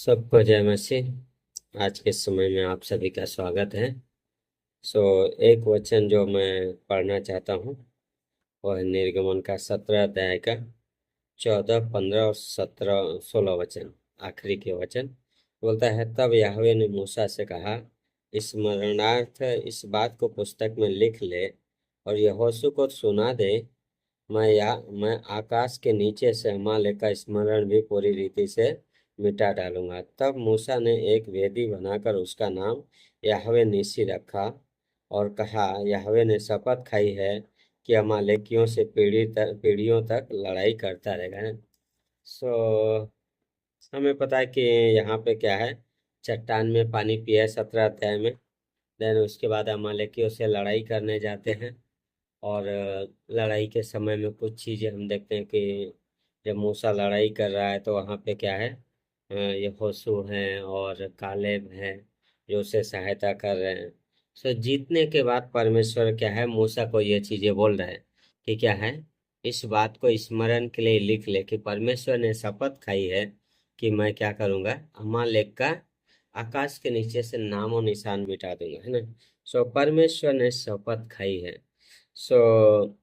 सबको जय मसीह। आज के समय में आप सभी का स्वागत है। सो एक वचन जो मैं पढ़ना चाहता हूँ वह है निर्गमन का 17 अध्याय का 14, 15 और 17, 16 वचन। आखिरी के वचन बोलता है, तब याहवे ने मूसा से कहा, स्मरणार्थ इस बात को पुस्तक में लिख ले और यहोशू को सुना दे। मैं आकाश के नीचे से अमालेक का स्मरण भी पूरी रीति से मिटा डालूंगा। तब मूसा ने एक वेदी बनाकर उसका नाम याहवे निसी रखा और कहा, याहवे ने शपथ खाई है कि अमालेकियों से पीढ़ियों तक लड़ाई करता रहेगा। सो हमें पता है कि यहाँ पे क्या है, चट्टान में पानी पिया है 17 अध्याय में। देन उसके बाद अमालेकियों से लड़ाई करने जाते हैं। और लड़ाई के समय में कुछ चीजें हम देखते हैं कि जब मूसा लड़ाई कर रहा है तो वहाँ पे क्या है, यहोशू हैं और कालेब हैं जो उसे सहायता कर रहे हैं। सो जीतने के बाद परमेश्वर क्या है, मूसा को ये चीजें बोल रहा है कि क्या है, इस बात को स्मरण के लिए लिख ले कि परमेश्वर ने शपथ खाई है कि मैं क्या करूंगा, अमालेक का आकाश के नीचे से नामो निशान मिटा दूंगा, है ना। सो परमेश्वर ने शपथ खाई है। सो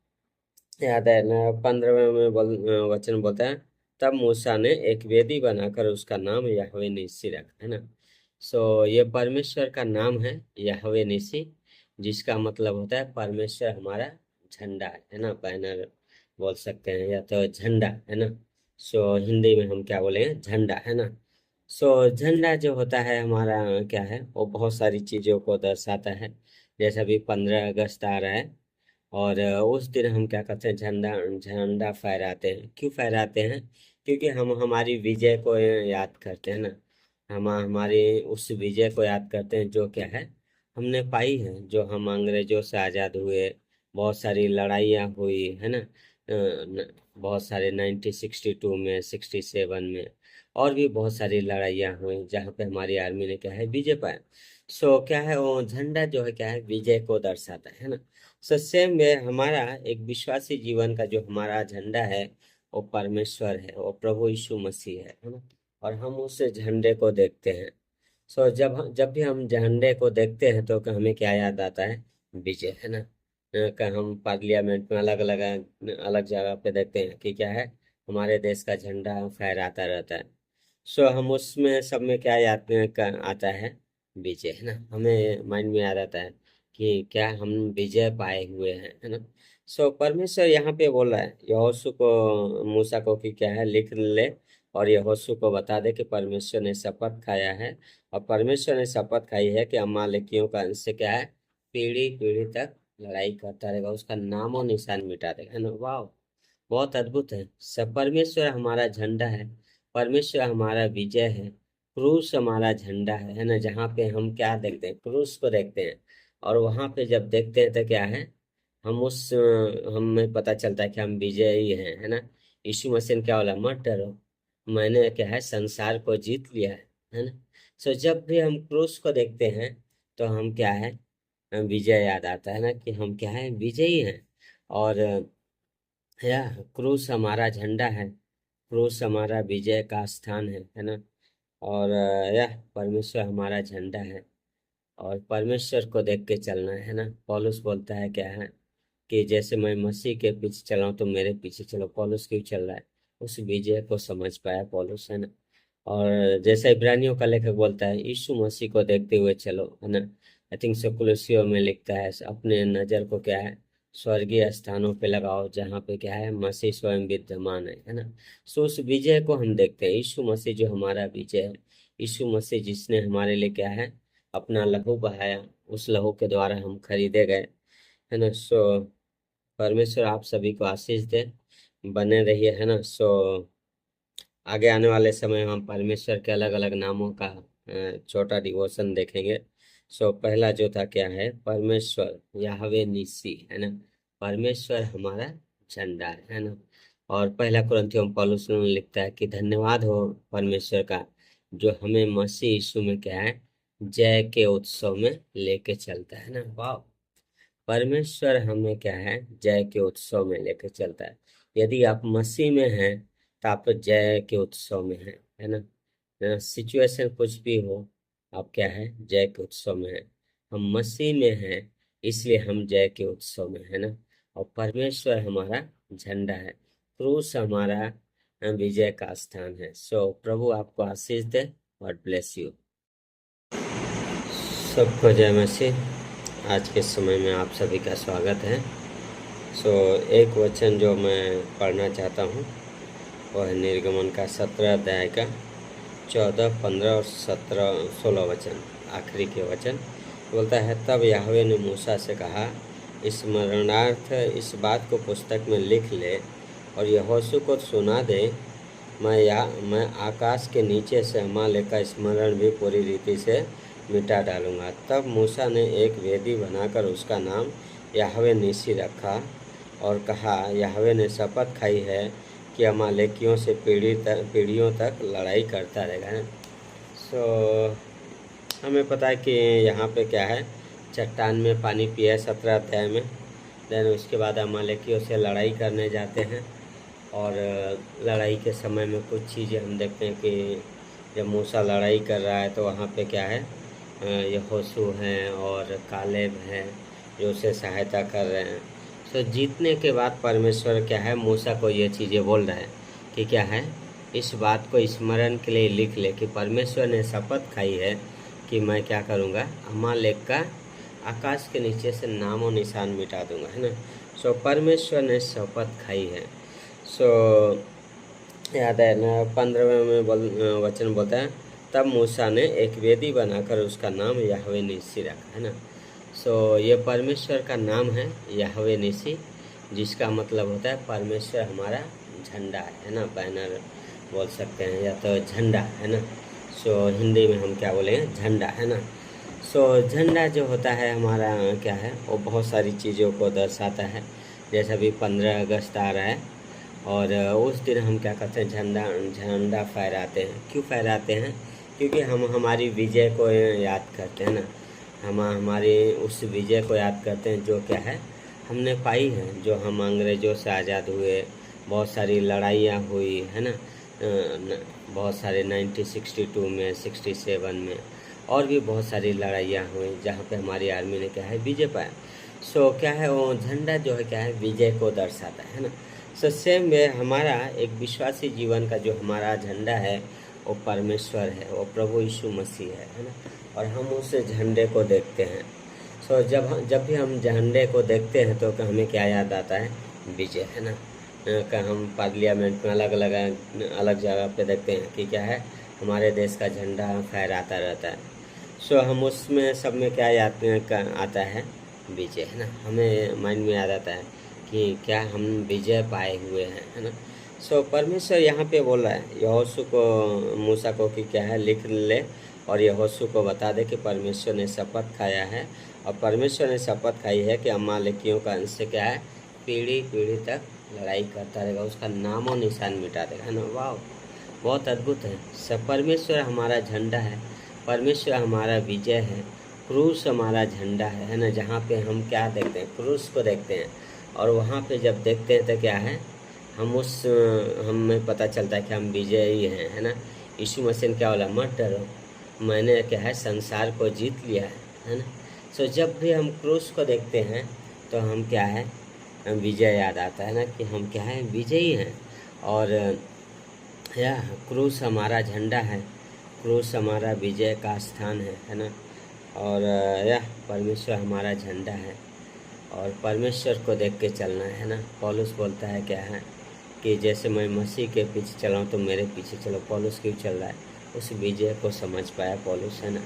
याद है ना, 15वें में वचन बोलता है, तब मूसा ने एक वेदी बनाकर उसका नाम याहवे निसी रखा, है ना। सो ये परमेश्वर का नाम है, याहवे निसी, जिसका मतलब होता है परमेश्वर हमारा झंडा है ना, बैनर बोल सकते हैं या तो झंडा, है ना। सो हिंदी में हम क्या बोलेंगे, झंडा, है ना। सो झंडा जो होता है हमारा क्या है, वो बहुत सारी चीजों को दर्शाता है। जैसे अभी 15 अगस्त आ रहा है और उस दिन हम क्या करते हैं, झंडा झंडा फहराते हैं। क्यों फहराते हैं? क्योंकि हम हमारी विजय को याद करते हैं ना। हम हमारी उस विजय को याद करते हैं जो क्या है, हमने पाई है, जो हम अंग्रेजों से आज़ाद हुए। बहुत सारी लड़ाइयाँ हुई है ना। बहुत सारे 1962 में, 67 में, और भी बहुत सारी लड़ाइयाँ हुई जहाँ पे हमारी आर्मी ने क्या है, विजय पाया। सो क्या है, वो झंडा जो है क्या है, विजय को दर्शाता है ना। सो सेम वे हमारा एक विश्वासी जीवन का जो हमारा झंडा है वो परमेश्वर है, वो प्रभु यीशु मसीह है ना। और हम उस झंडे को देखते हैं। सो जब भी हम झंडे को देखते हैं तो हमें क्या याद आता है, विजय, है ना। का हम पार्लियामेंट में अलग अलग अलग जगह पे देखते हैं कि क्या है, हमारे देश का झंडा फहराता रहता है। सो हम उसमें सब में क्या याद आता है, विजय, है ना। हमें माइंड में आ जाता है कि क्या हम विजय पाए हुए हैं, है ना। सो परमेश्वर यहाँ पे बोल रहा है यहोशू को, मूसा को कि क्या है, लिख ले और यहोशू को बता दे कि परमेश्वर ने शपथ खाया है। और परमेश्वर ने शपथ खाई है कि अमालेकियों का अंश क्या है, पीढ़ी पीढ़ी तक लड़ाई करता रहेगा, उसका नामो निशान मिटा देगा, है ना। वाह, बहुत अद्भुत है। सब परमेश्वर हमारा झंडा है, परमेश्वर हमारा विजय है। क्रूस हमारा झंडा है ना। जहाँ पे हम क्या देखते हैं, क्रूस को देखते हैं। और वहां पे जब देखते हैं तो क्या है, हम उस हमें पता चलता है कि हम विजयी हैं, है ना। यीशु मसीह ने क्या बोला, मत डरो, मैंने क्या है, संसार को जीत लिया है ना। सो जब भी हम क्रूस को देखते हैं तो हम क्या है, विजय याद आता है ना, कि हम क्या है, विजयी हैं। और यह क्रूस हमारा झंडा है, क्रूस हमारा विजय का स्थान है ना। और यह परमेश्वर हमारा झंडा है और परमेश्वर को देख के चलना है ना। पौलुस बोलता है क्या है, कि जैसे मैं मसीह के पीछे चला हूं तो मेरे पीछे चलो। पौलुस क्यों चल रहा है, उस विजय को समझ पाया पौलुस, है ना। और जैसे इब्रानियों का लेखक बोलता है, यीशु मसीह को देखते हुए चलो, है ना। आई थिंक सो कुलुसियों में लिखता है, अपने नजर को क्या है, स्वर्गीय स्थानों पे लगाओ जहाँ पे क्या है, मसीह स्वयं विद्यमान है ना। सो उस विजय को हम देखते हैं, यीशु मसीह जो हमारा विजय है। यीशु मसीह जिसने हमारे लिए क्या है, अपना लहू बहाया, उस लहू के द्वारा हम खरीदे गए, है ना। सो परमेश्वर आप सभी को आशीष दे, बने रहिए, है ना। सो आगे आने वाले समय में हम परमेश्वर के अलग अलग नामों का छोटा डिवोशन देखेंगे। सो पहला जो था क्या है, परमेश्वर याहवे निसी, है ना। परमेश्वर हमारा झंडा है ना। और पहला कुरिन्थियों में पौलुस लिखता है कि धन्यवाद हो परमेश्वर का जो हमें मसीह यीशु में क्या है, जय के उत्सव में लेके चलता है ना। वाह, परमेश्वर हमें क्या है, जय के उत्सव में लेकर चलता है। यदि आप मसीह में हैं तो आप जय के उत्सव में हैं, है ना। सिचुएशन कुछ भी हो, आप क्या है, जय के उत्सव में है। हम मसीह में हैं, इसलिए हम जय के उत्सव में है ना। और परमेश्वर हमारा झंडा है, क्रूस हमारा विजय का स्थान है। सो प्रभु आपको आशीष दे। God bless you. सबको जय मसीह। आज के समय में आप सभी का स्वागत है। सो एक वचन जो मैं पढ़ना चाहता हूँ वह है निर्गमन का 17 अध्याय का 14, 15 और 17, 16 वचन, आखिरी के वचन। बोलता है, तब याहवे ने मूसा से कहा, स्मरणार्थ इस बात को पुस्तक में लिख ले और यहोशू को सुना दे। मैं आकाश के नीचे से अमालेक का स्मरण भी पूरी रीति से मिटा डालूंगा। तब मूसा ने एक वेदी बनाकर उसका नाम याहवे निसी रखा और कहा, याहवे ने शपथ खाई है कि अमालेकियों से पीढ़ियों तक लड़ाई करता रहेगा। सो हमें पता है कि यहाँ पे क्या है, चट्टान में पानी पिया 17 अध्याय में। देन उसके बाद अमालेकियों से लड़ाई करने जाते हैं और लड़ाई के समय में कुछ चीज़ें हम देखते हैं कि जब मूसा लड़ाई कर रहा है तो वहाँ पे क्या है, यहोशू हैं और कालेब हैं जो उसे सहायता कर रहे हैं। तो जीतने के बाद परमेश्वर क्या है, मूसा को ये चीज़ें बोल रहा है कि क्या है, इस बात को स्मरण के लिए लिख ले कि परमेश्वर ने शपथ खाई है कि मैं क्या करूँगा, अमालेक का आकाश के नीचे से नामो निशान मिटा दूंगा, है ना। सो परमेश्वर ने शपथ खाई है। सो याद है ना, 15वें में वचन बोलता है, तब मूसा ने एक वेदी बनाकर उसका नाम याहवे निसी रखा, है ना। सो ये परमेश्वर का नाम है याहवे निसी, जिसका मतलब होता है परमेश्वर हमारा झंडा है ना, बैनर बोल सकते हैं या तो झंडा, है ना। सो हिंदी में हम क्या बोलेंगे, झंडा, है ना। सो झंडा जो होता है हमारा क्या है, वो बहुत सारी चीज़ों को दर्शाता है। जैसे अभी 15 अगस्त आ रहा है और उस दिन हम क्या करते हैं, झंडा फहराते हैं। क्यों फहराते हैं? क्योंकि हम हमारी विजय को याद करते हैं ना। हम हमारी उस विजय को याद करते हैं जो क्या है, हमने पाई है, जो हम अंग्रेज़ों से आज़ाद हुए। बहुत सारी लड़ाइयाँ हुई, है ना। बहुत सारे 1962 में, 67 में और भी बहुत सारी लड़ाइयाँ हुई जहाँ पे हमारी आर्मी ने क्या है, विजय पाया। सो क्या है, वो झंडा जो है क्या है, विजय को दर्शाता है ना। सो सेम वे हमारा एक विश्वासी जीवन का जो हमारा झंडा है वो परमेश्वर है, वो प्रभु यीशु मसीह है ना। और हम उस झंडे को देखते हैं। सो जब भी हम झंडे को देखते हैं तो हमें क्या याद आता है, विजय, है ना। का हम पार्लियामेंट में अलग जगह पे देखते हैं कि क्या है, हमारे देश का झंडा फहराता रहता है। सो हम उसमें सब में क्या याद आता है, विजय, है ना। हमें माइंड में याद आता है कि क्या हम विजय पाए हुए हैं, है ना। सो परमेश्वर यहाँ पे बोल रहा है यहोशू को, मूसा को कि क्या है, लिख ले और यहोशू को बता दे कि परमेश्वर ने शपथ खाया है और परमेश्वर ने शपथ खाई है कि अमालेकियों का अंश से क्या है, पीढ़ी पीढ़ी तक लड़ाई करता रहेगा, उसका नामो निशान मिटा देगा, है ना। वाह, बहुत अद्भुत है। सब परमेश्वर हमारा झंडा है, परमेश्वर हमारा विजय है, क्रूस हमारा झंडा है ना। जहाँ पे हम क्या देखते हैं, क्रूस को देखते हैं और वहाँ पे जब देखते हैं तो क्या है, हमें पता चलता है कि हम विजयी हैं, है ना। यीशु मसीह ने क्या बोला, मत डरो, मैंने क्या है, संसार को जीत लिया है ना। सो जब भी हम क्रूस को देखते हैं तो हम क्या है, विजय याद आता है ना, कि हम क्या है, विजयी हैं। और यह क्रूस हमारा झंडा है, क्रूस हमारा विजय का स्थान है ना। और यह परमेश्वर हमारा झंडा है और परमेश्वर को देख के चलना है ना। पौलुस बोलता है क्या है कि जैसे मैं मसीह के पीछे चला हूँ तो मेरे पीछे चलो। पौलुस क्यों चल रहा है, उस विजय को समझ पाया पौलुस, है ना।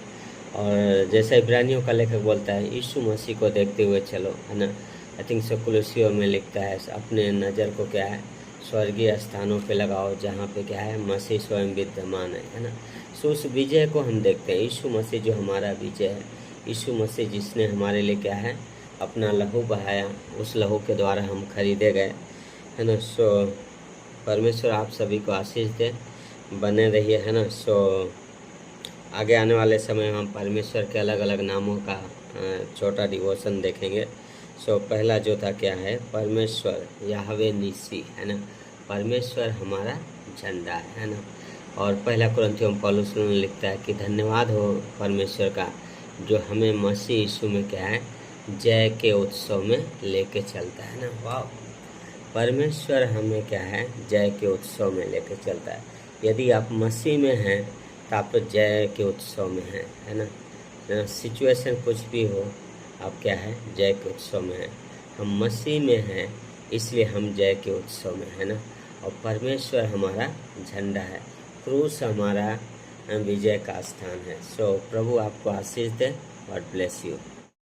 और जैसे इब्रानियों का लेखक बोलता है, यीशु मसीह को देखते हुए चलो, है ना। आई थिंक सो कुलुसियों में लिखता है, अपने नज़र को क्या है, स्वर्गीय स्थानों पे लगाओ जहाँ पे क्या है, मसीह स्वयं विद्यमान है ना। सो उस विजय को हम देखते हैं, यीशु मसीह जो हमारा विजय है, यीशु मसीह जिसने हमारे लिए क्या है, अपना लहू बहाया, उस लहू के द्वारा हम खरीदे गए, है ना। सो परमेश्वर आप सभी को आशीष दे, बने रहिए, है ना। सो आगे आने वाले समय हम परमेश्वर के अलग अलग नामों का छोटा डिवोशन देखेंगे। सो पहला जो था क्या है, परमेश्वर याहवे निसी, है ना। परमेश्वर हमारा झंडा है ना। और पहला कुरिन्थियों में पौलुस लिखता है कि धन्यवाद हो परमेश्वर का जो हमें मसीह यीशु में क्या है, जय के उत्सव में लेके चलता है ना। वाह, परमेश्वर हमें क्या है, जय के उत्सव में लेके चलता है। यदि आप मसीह में हैं तो आप तो जय के उत्सव में हैं, है ना। सिचुएशन कुछ भी हो, आप क्या है, जय के उत्सव में हैं। हम मसीह में हैं इसलिए हम जय के उत्सव में, है ना। और परमेश्वर हमारा झंडा है, क्रूस हमारा विजय का स्थान है। सो प्रभु आपको आशीष दे। God bless you.